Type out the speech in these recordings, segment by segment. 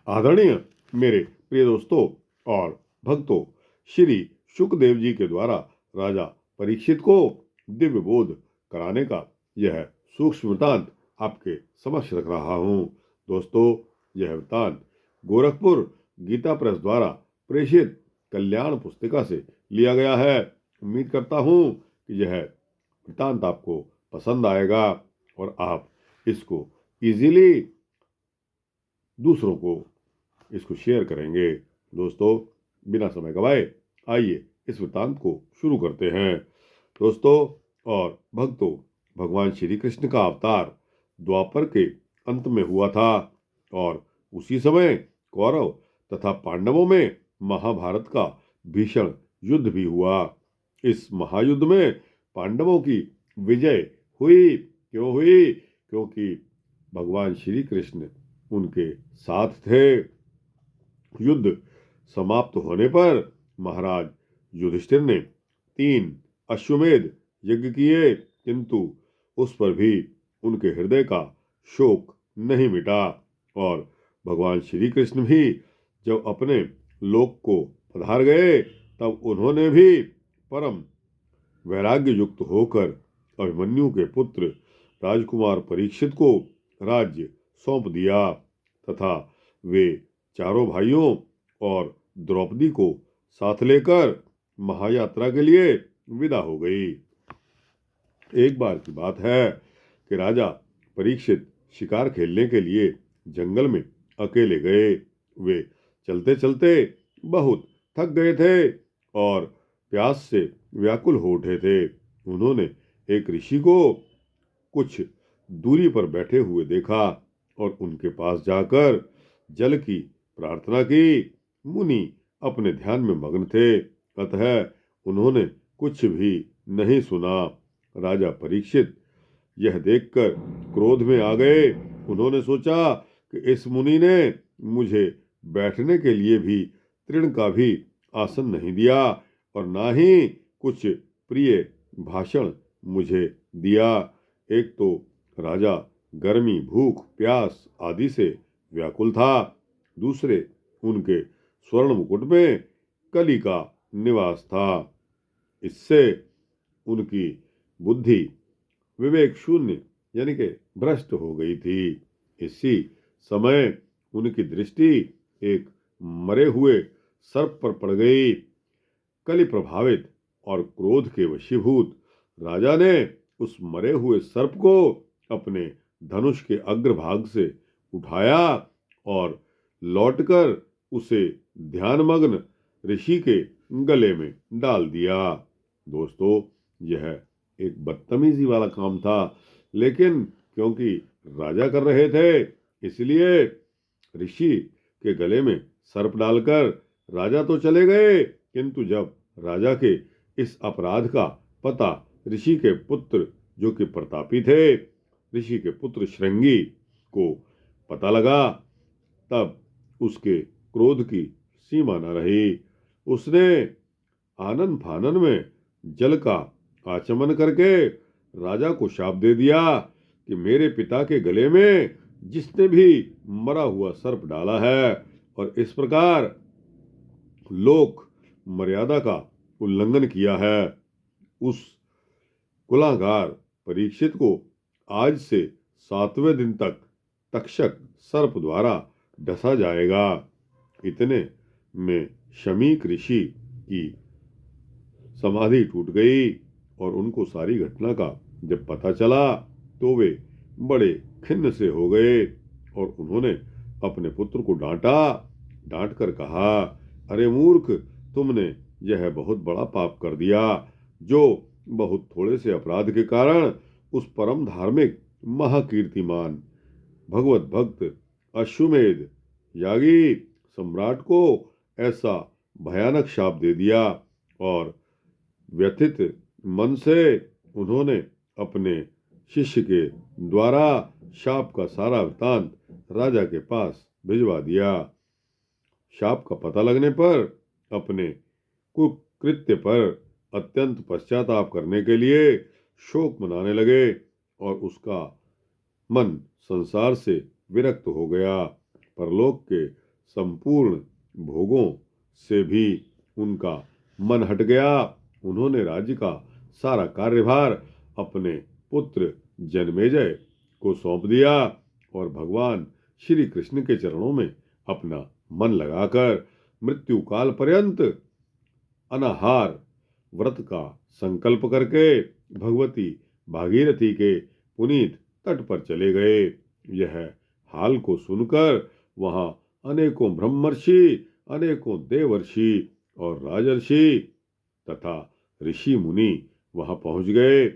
आदरणीय मेरे प्रिय दोस्तों और भक्तों, श्री शुकदेव जी के द्वारा राजा परीक्षित को दिव्य बोध कराने का यह सूक्ष्म वृतांत आपके समक्ष रख रहा हूं। दोस्तों, यह वृतांत गोरखपुर गीता प्रेस द्वारा प्रेषित कल्याण पुस्तिका से लिया गया है। उम्मीद करता हूं कि यह वृतांत आपको पसंद आएगा और आप इसको इजीली दूसरों को इसको शेयर करेंगे। दोस्तों, बिना समय गवाए आइए इस वृतांत को शुरू करते हैं। दोस्तों और भक्तों, भगवान श्री कृष्ण का अवतार द्वापर के अंत में हुआ था और उसी समय कौरव तथा पांडवों में महाभारत का भीषण युद्ध भी हुआ। इस महायुद्ध में पांडवों की विजय हुई। क्यों हुई? क्योंकि भगवान श्री कृष्ण उनके साथ थे। युद्ध समाप्त होने पर महाराज युधिष्ठिर ने 3 अश्वमेध यज्ञ किए, किंतु उस पर भी उनके हृदय का शोक नहीं मिटा और भगवान श्री कृष्ण भी जब अपने लोक को पधार गए तब उन्होंने भी परम वैराग्य युक्त होकर अभिमन्यु के पुत्र राजकुमार परीक्षित को राज्य सौंप दिया तथा वे चारों भाइयों और द्रौपदी को साथ लेकर महायात्रा के लिए विदा हो गई। एक बार की बात है कि राजा परीक्षित शिकार खेलने के लिए जंगल में अकेले गए। वे चलते चलते बहुत थक गए थे और प्यास से व्याकुल हो उठे थे। उन्होंने एक ऋषि को कुछ दूरी पर बैठे हुए देखा और उनके पास जाकर जल की प्रार्थना की। मुनि अपने ध्यान में मग्न थे, अतः उन्होंने कुछ भी नहीं सुना। राजा परीक्षित यह देखकर क्रोध में आ गए। उन्होंने सोचा कि इस मुनि ने मुझे बैठने के लिए भी तृण का भी आसन नहीं दिया और ना ही कुछ प्रिय भाषण मुझे दिया। एक तो राजा गर्मी, भूख, प्यास आदि से व्याकुल था, दूसरे उनके स्वर्ण मुकुट में कली का निवास था। इससे उनकी बुद्धि विवेक शून्य यानी कि भ्रष्ट हो गई थी। इसी समय उनकी दृष्टि एक मरे हुए सर्प पर पड़ गई। कली प्रभावित और क्रोध के वशीभूत राजा ने उस मरे हुए सर्प को अपने धनुष के अग्रभाग से उठाया और लौटकर उसे ध्यानमग्न ऋषि के गले में डाल दिया। दोस्तों, यह एक बदतमीजी वाला काम था, लेकिन क्योंकि राजा कर रहे थे इसलिए ऋषि के गले में सर्प डालकर राजा तो चले गए, किंतु जब राजा के इस अपराध का पता ऋषि के पुत्र जो कि प्रतापी थे, ऋषि के पुत्र श्रृंगी को पता लगा, तब उसके क्रोध की सीमा न रही। उसने आनन फानन में जल का आचमन करके राजा को शाप दे दिया कि मेरे पिता के गले में जिसने भी मरा हुआ सर्प डाला है और इस प्रकार लोक मर्यादा का उल्लंघन किया है, उस कुलांगार परीक्षित को आज से 7वें दिन तक तक्षक सर्प द्वारा डसा जाएगा। इतने में शमीक ऋषि की समाधि टूट गई और उनको सारी घटना का जब पता चला तो वे बड़े खिन्न से हो गए और उन्होंने अपने पुत्र को डांट कर कहा, अरे मूर्ख, तुमने यह बहुत बड़ा पाप कर दिया जो बहुत थोड़े से अपराध के कारण उस परम धार्मिक महाकीर्तिमान भगवत भक्त अश्वमेध यागी सम्राट को ऐसा भयानक शाप दे दिया। और व्यथित मन से उन्होंने अपने शिष्य के द्वारा शाप का सारा वृतांत राजा के पास भिजवा दिया। शाप का पता लगने पर अपने कुकृत्य पर अत्यंत पश्चाताप करने के लिए शोक मनाने लगे और उसका मन संसार से विरक्त हो गया। परलोक के संपूर्ण भोगों से भी उनका मन हट गया। उन्होंने राज्य का सारा कार्यभार अपने पुत्र जन्मेजय को सौंप दिया और भगवान श्री कृष्ण के चरणों में अपना मन लगाकर मृत्यु काल पर्यंत अनाहार व्रत का संकल्प करके भगवती भागीरथी के पुनीत तट पर चले गए। यह हाल को सुनकर वहां अनेकों ब्रह्मर्षि, अनेकों देवर्षि और राजर्षि तथा ऋषि मुनि वहां पहुंच गए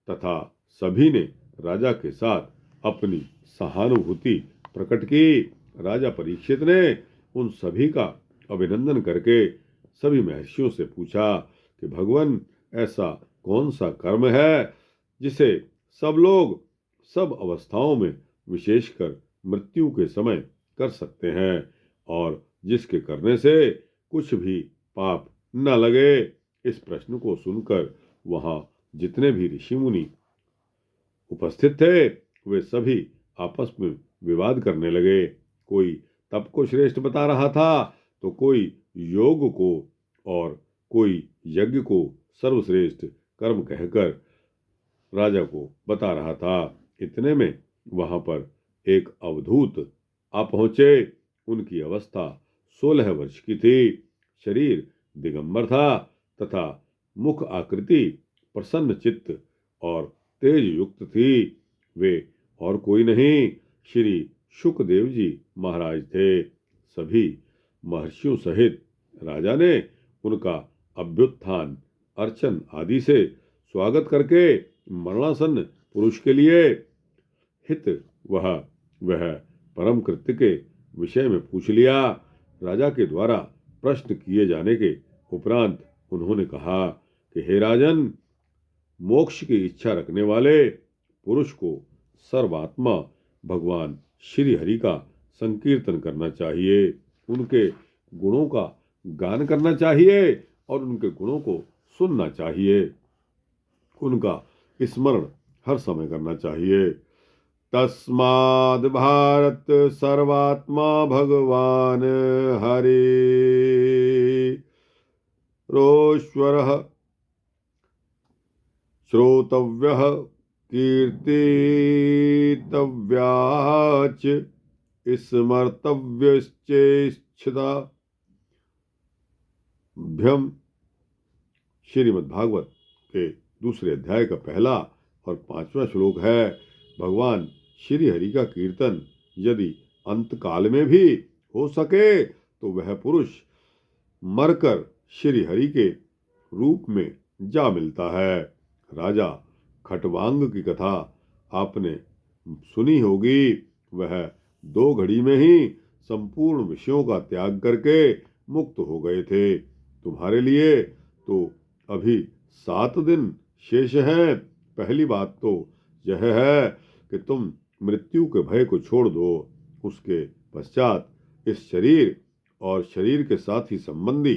तथा सभी ने राजा के साथ अपनी सहानुभूति प्रकट की। राजा परीक्षित ने उन सभी का अभिनंदन करके सभी महर्षियों से पूछा कि भगवान, ऐसा कौन सा कर्म है जिसे सब लोग सब अवस्थाओं में विशेषकर मृत्यु के समय कर सकते हैं और जिसके करने से कुछ भी पाप न लगे। इस प्रश्न को सुनकर वहां जितने भी ऋषि मुनि उपस्थित थे वे सभी आपस में विवाद करने लगे। कोई तप को श्रेष्ठ बता रहा था तो कोई योग को और कोई यज्ञ को सर्वश्रेष्ठ कर्म कहकर राजा को बता रहा था। इतने में वहां पर एक अवधूत आ पहुंचे। उनकी अवस्था 16 वर्ष की थी। शरीर दिगंबर था तथा मुख आकृति प्रसन्न चित्त और तेज युक्त थी। वे और कोई नहीं, श्री शुकदेव जी महाराज थे। सभी महर्षियों सहित राजा ने उनका अभ्युत्थान अर्चन आदि से स्वागत करके मरणासन्न पुरुष के लिए हित वह परम कृत्य के विषय में पूछ लिया। राजा के द्वारा प्रश्न किए जाने के उपरांत उन्होंने कहा कि हे राजन, मोक्ष की इच्छा रखने वाले पुरुष को सर्वात्मा भगवान श्री हरि का संकीर्तन करना चाहिए, उनके गुणों का गान करना चाहिए और उनके गुणों को सुनना चाहिए, उनका स्मरण हर समय करना चाहिए। तस्माद् भारत सर्वात्मा भगवान हरि रोश्वरः श्रोतव्यः कीर्तितव्याच स्मर्तव्यश्चेच्छता भ्यम। श्रीमद्भागवत के दूसरे अध्याय का पहला और 5वां श्लोक है। भगवान श्री हरि का कीर्तन यदि अंतकाल में भी हो सके तो वह पुरुष मरकर श्री हरि के रूप में जा मिलता है। राजा खटवांग की कथा आपने सुनी होगी। वह 2 घड़ी में ही संपूर्ण विषयों का त्याग करके मुक्त हो गए थे। तुम्हारे लिए तो अभी 7 दिन शेष हैं। पहली बात तो यह है कि तुम मृत्यु के भय को छोड़ दो। उसके पश्चात इस शरीर और शरीर के साथ ही संबंधी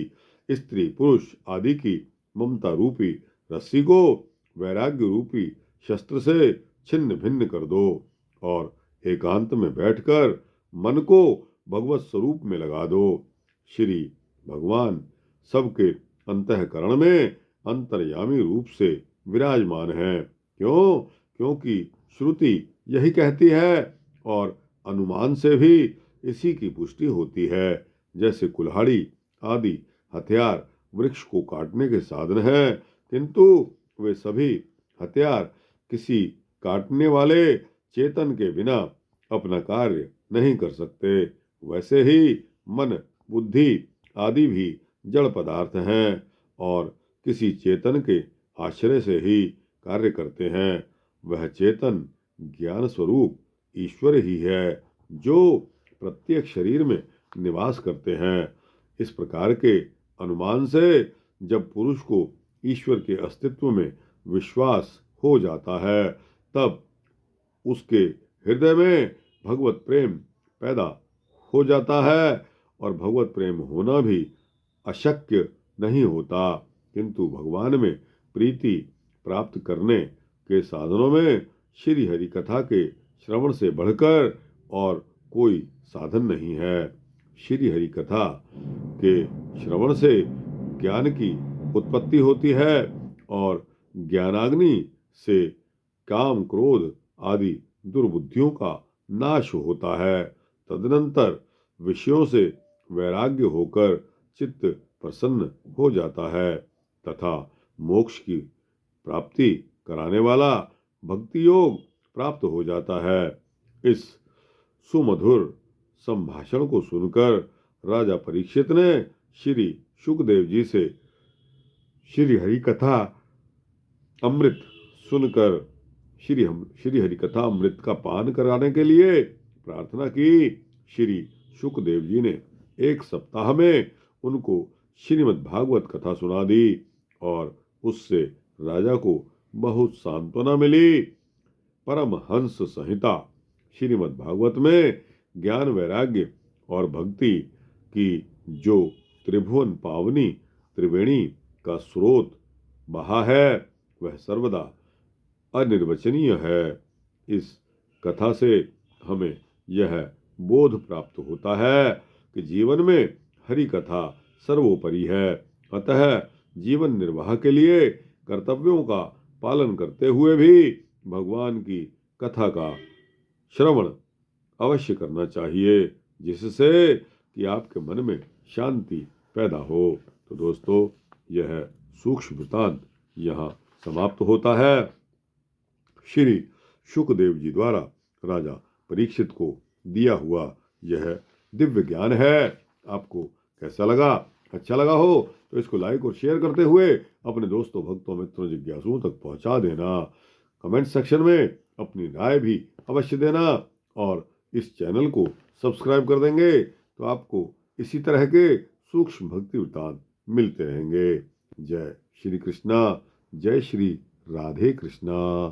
स्त्री पुरुष आदि की ममता रूपी रस्सी को वैराग्य रूपी शस्त्र से छिन्न भिन्न कर दो और एकांत में बैठकर मन को भगवत स्वरूप में लगा दो। श्री भगवान सबके अंतःकरण में अंतर्यामी रूप से विराजमान है। क्यों? क्योंकि श्रुति यही कहती है और अनुमान से भी इसी की पुष्टि होती है। जैसे कुल्हाड़ी आदि हथियार वृक्ष को काटने के साधन हैं, किंतु वे सभी हथियार किसी काटने वाले चेतन के बिना अपना कार्य नहीं कर सकते। वैसे ही मन, बुद्धि आदि भी जड़ पदार्थ हैं और किसी चेतन के आश्रय से ही कार्य करते हैं। वह चेतन ज्ञान स्वरूप ईश्वर ही है जो प्रत्येक शरीर में निवास करते हैं। इस प्रकार के अनुमान से जब पुरुष को ईश्वर के अस्तित्व में विश्वास हो जाता है तब उसके हृदय में भगवत प्रेम पैदा हो जाता है और भगवत प्रेम होना भी अशक्य नहीं होता। किंतु भगवान में प्रीति प्राप्त करने के साधनों में श्री हरि कथा के श्रवण से बढ़कर और कोई साधन नहीं है। श्री हरि कथा के श्रवण से ज्ञान की उत्पत्ति होती है और ज्ञानाग्नि से काम क्रोध आदि दुर्बुद्धियों का नाश होता है। तदनंतर विषयों से वैराग्य होकर चित्त प्रसन्न हो जाता है तथा मोक्ष की प्राप्ति कराने वाला भक्ति योग प्राप्त हो जाता है। इस सुमधुर संभाषण को सुनकर राजा परीक्षित ने श्री शुकदेव जी से श्री हरि कथा अमृत सुनकर श्री हरि कथा अमृत का पान कराने के लिए प्रार्थना की। श्री शुकदेव जी ने 1 सप्ताह में उनको श्रीमद् भागवत कथा सुना दी और उससे राजा को बहुत सांत्वना मिली। परमहंस संहिता श्रीमद् भागवत में ज्ञान वैराग्य और भक्ति की जो त्रिभुवन पावनी त्रिवेणी का स्रोत बहा है वह सर्वदा अनिर्वचनीय है। इस कथा से हमें यह बोध प्राप्त होता है कि जीवन में हरि कथा सर्वोपरि है। अतः जीवन निर्वाह के लिए कर्तव्यों का पालन करते हुए भी भगवान की कथा का श्रवण अवश्य करना चाहिए, जिससे कि आपके मन में शांति पैदा हो। तो दोस्तों, यह सूक्ष्म वृत्तांत यहाँ समाप्त होता है। श्री शुकदेव जी द्वारा राजा परीक्षित को दिया हुआ यह दिव्य ज्ञान है। आपको कैसा लगा? अच्छा लगा हो तो इसको लाइक और शेयर करते हुए अपने दोस्तों, भक्तों, मित्रों, जिज्ञासुओं तक पहुंचा देना। कमेंट सेक्शन में अपनी राय भी अवश्य देना और इस चैनल को सब्सक्राइब कर देंगे तो आपको इसी तरह के सूक्ष्म भक्ति वृत्तांत मिलते रहेंगे। जय श्री कृष्णा, जय श्री राधे कृष्णा।